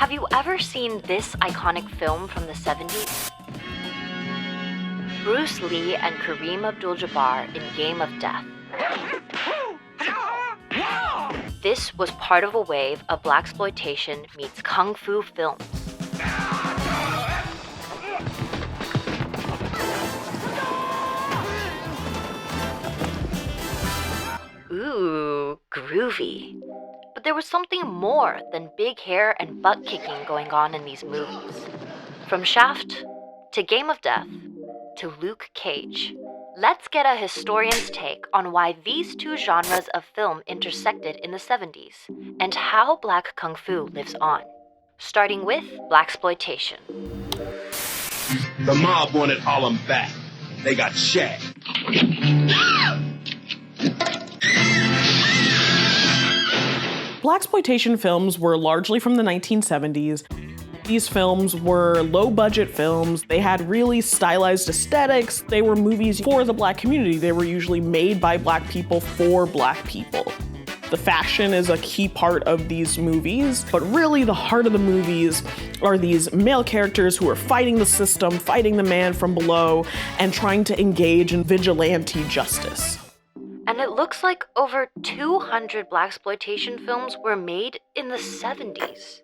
Have you ever seen this iconic film from the 70s? Bruce Lee and Kareem Abdul-Jabbar in Game of Death. This was part of a wave of blaxploitation meets kung fu films. Ooh, groovy. But there was something more than big hair and butt kicking going on in these movies. From Shaft to Game of Death to Luke Cage. Let's get a historian's take on why these two genres of film intersected in the 70s and how black kung fu lives on. Starting with blaxploitation. The mob wanted Harlem back. They got shagged. Blaxploitation films were largely from the 1970s. These films were low-budget films. They had really stylized aesthetics. They were movies for the black community. They were usually made by black people for black people. The fashion is a key part of these movies, but really the heart of the movies are these male characters who are fighting the system, fighting the man from below, and trying to engage in vigilante justice. And it looks like over 200 blaxploitation films were made in the 70s.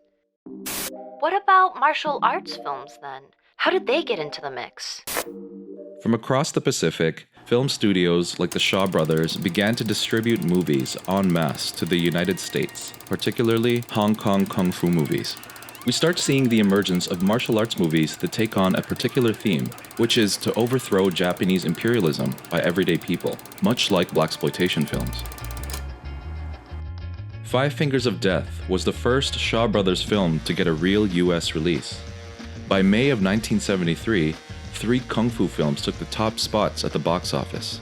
What about martial arts films then? How did they get into the mix? From across the Pacific, film studios like the Shaw Brothers began to distribute movies en masse to the United States, particularly Hong Kong kung fu movies. We start seeing the emergence of martial arts movies that take on a particular theme, which is to overthrow Japanese imperialism by everyday people, much like blaxploitation films. Five Fingers of Death was the first Shaw Brothers film to get a real US release. By May of 1973, 3 kung fu films took the top spots at the box office.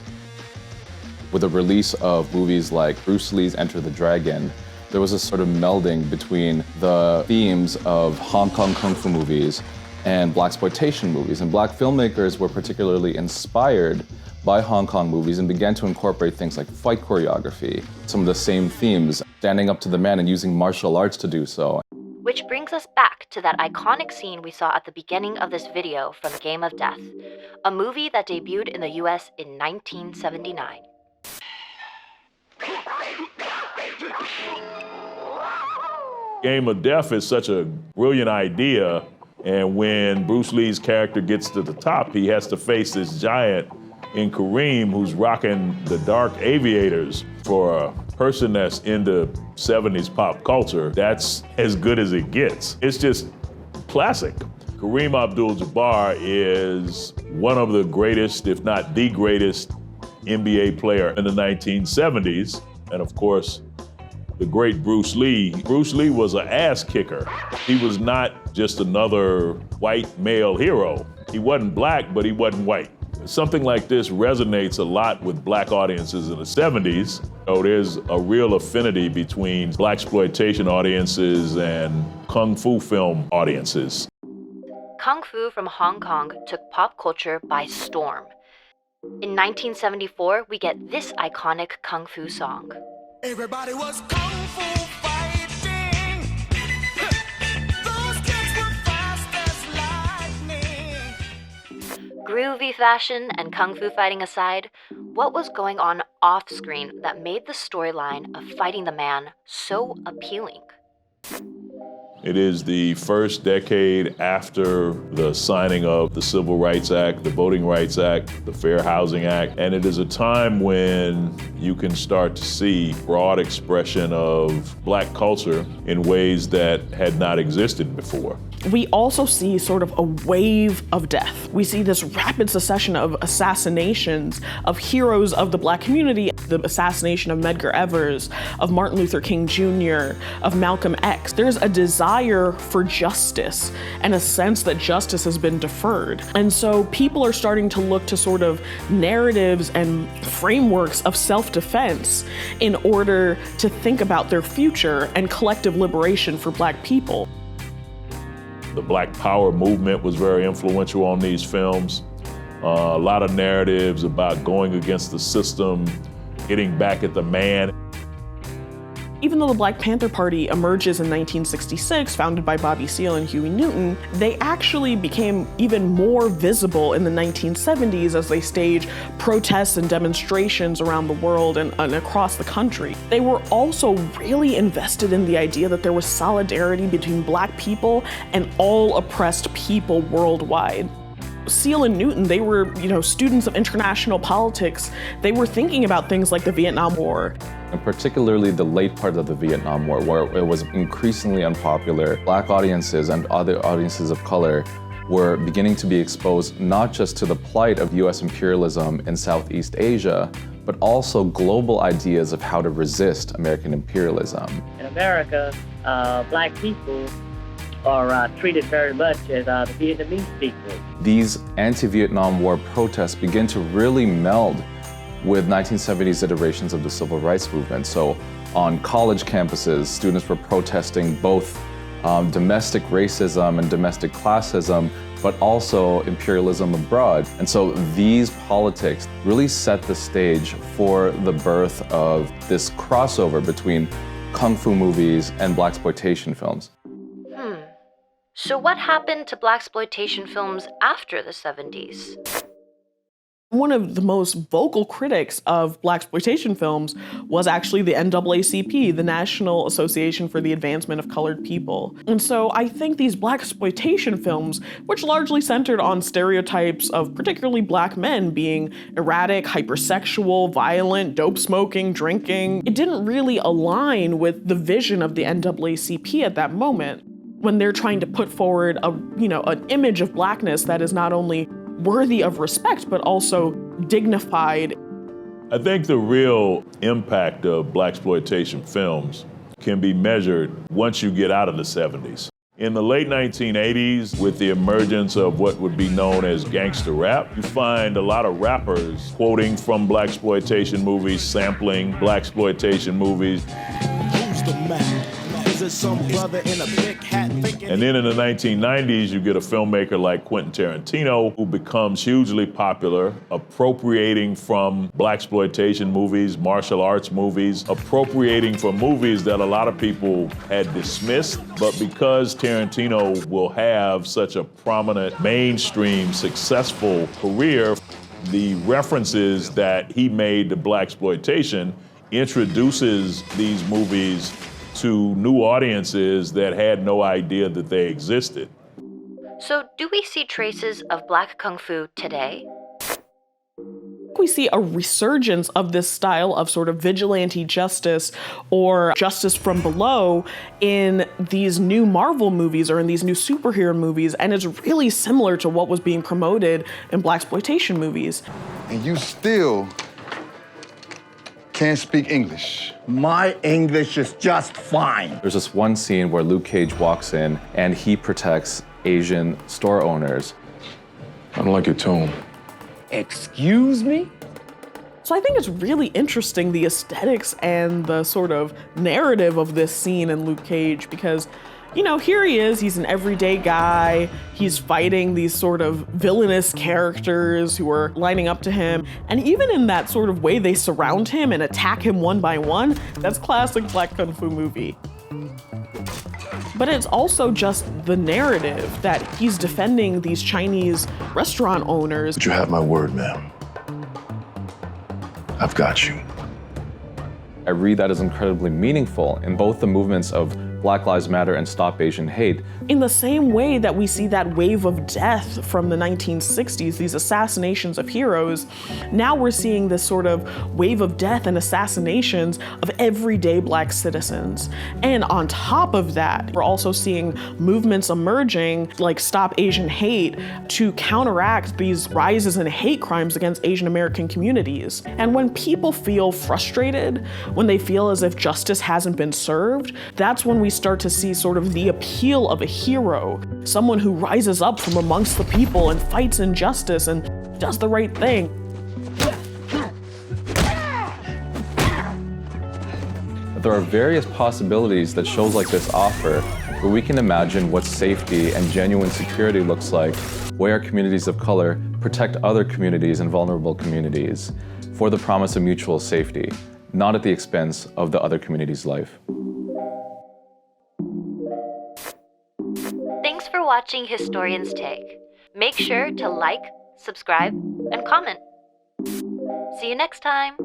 With the release of movies like Bruce Lee's Enter the Dragon, there was a sort of melding between the themes of Hong Kong kung fu movies and blaxploitation movies. And black filmmakers were particularly inspired by Hong Kong movies and began to incorporate things like fight choreography, some of the same themes, standing up to the man and using martial arts to do so. Which brings us back to that iconic scene we saw at the beginning of this video from Game of Death, a movie that debuted in the US in 1979. Game of Death is such a brilliant idea, and when Bruce Lee's character gets to the top, he has to face this giant in Kareem who's rocking the dark aviators. For a person that's into 70s pop culture, that's as good as it gets. It's just classic. Kareem Abdul-Jabbar is one of the greatest, if not the greatest, NBA player in the 1970s. And of course, the great Bruce Lee. Bruce Lee was an ass kicker. He was not just another white male hero. He wasn't black, but he wasn't white. Something like this resonates a lot with black audiences in the 70s. So there's a real affinity between blaxploitation audiences and kung fu film audiences. Kung fu from Hong Kong took pop culture by storm. In 1974, we get this iconic kung fu song. Everybody was kung fu fighting. Those kids were fast as lightning. Groovy fashion and kung fu fighting aside, what was going on off screen that made the storyline of fighting the man so appealing? It is the first decade after the signing of the Civil Rights Act, the Voting Rights Act, the Fair Housing Act, and it is a time when you can start to see broad expression of black culture in ways that had not existed before. We also see sort of a wave of death. We see this rapid succession of assassinations of heroes of the black community. The assassination of Medgar Evers, of Martin Luther King Jr., of Malcolm X. There's a desire for justice and a sense that justice has been deferred. And so people are starting to look to sort of narratives and frameworks of self-defense in order to think about their future and collective liberation for black people. The Black Power movement was very influential on these films. A lot of narratives about going against the system, getting back at the man. Even though the Black Panther Party emerges in 1966, founded by Bobby Seale and Huey Newton, they actually became even more visible in the 1970s as they staged protests and demonstrations around the world and across the country. They were also really invested in the idea that there was solidarity between Black people and all oppressed people worldwide. Seale and Newton, they were, students of international politics. They were thinking about things like the Vietnam War. And particularly the late part of the Vietnam War, where it was increasingly unpopular. Black audiences and other audiences of color were beginning to be exposed not just to the plight of US imperialism in Southeast Asia, but also global ideas of how to resist American imperialism. In America, Black people are treated very much as the Vietnamese people. These anti-Vietnam War protests begin to really meld with 1970s iterations of the civil rights movement. So on college campuses, students were protesting both domestic racism and domestic classism, but also imperialism abroad. And so these politics really set the stage for the birth of this crossover between kung fu movies and blaxploitation films. So what happened to blaxploitation films after the 70s? One of the most vocal critics of blaxploitation films was actually the NAACP, the National Association for the Advancement of Colored People. And so I think these blaxploitation films, which largely centered on stereotypes of particularly Black men being erratic, hypersexual, violent, dope smoking, drinking, it didn't really align with the vision of the NAACP at that moment, when they're trying to put forward an image of Blackness that is not only worthy of respect, but also dignified. I think the real impact of blaxploitation films can be measured once you get out of the 70s. In the late 1980s, with the emergence of what would be known as gangster rap, you find a lot of rappers quoting from blaxploitation movies, sampling blaxploitation movies. Who's the man? Is it some brother in a big hat thinking? And then in the 1990s, you get a filmmaker like Quentin Tarantino, who becomes hugely popular, appropriating from blaxploitation movies, martial arts movies, appropriating from movies that a lot of people had dismissed. But because Tarantino will have such a prominent, mainstream, successful career, the references that he made to blaxploitation introduces these movies to new audiences that had no idea that they existed. So do we see traces of Black Kung Fu today? We see a resurgence of this style of sort of vigilante justice or justice from below in these new Marvel movies or in these new superhero movies, and it's really similar to what was being promoted in blaxploitation movies. And you still can't speak English. My English is just fine. There's this one scene where Luke Cage walks in and he protects Asian store owners. I don't like your tone. Excuse me? So I think it's really interesting, the aesthetics and the sort of narrative of this scene in Luke Cage, because here he is, he's an everyday guy, he's fighting these sort of villainous characters who are lining up to him, and even in that sort of way they surround him and attack him one by one, that's classic Black Kung Fu movie. But it's also just the narrative that he's defending these Chinese restaurant owners. But you have my word, ma'am. I've got you. I read that as incredibly meaningful in both the movements of Black Lives Matter and Stop Asian Hate. In the same way that we see that wave of death from the 1960s, these assassinations of heroes, now we're seeing this sort of wave of death and assassinations of everyday Black citizens. And on top of that, we're also seeing movements emerging like Stop Asian Hate to counteract these rises in hate crimes against Asian American communities. And when people feel frustrated, when they feel as if justice hasn't been served, that's when we start to see sort of the appeal of a hero, someone who rises up from amongst the people and fights injustice and does the right thing. There are various possibilities that shows like this offer, where we can imagine what safety and genuine security looks like, where communities of color protect other communities and vulnerable communities, for the promise of mutual safety. not at the expense of the other community's life. Thanks for watching Historian's Take. Make sure to like, subscribe, and comment. See you next time.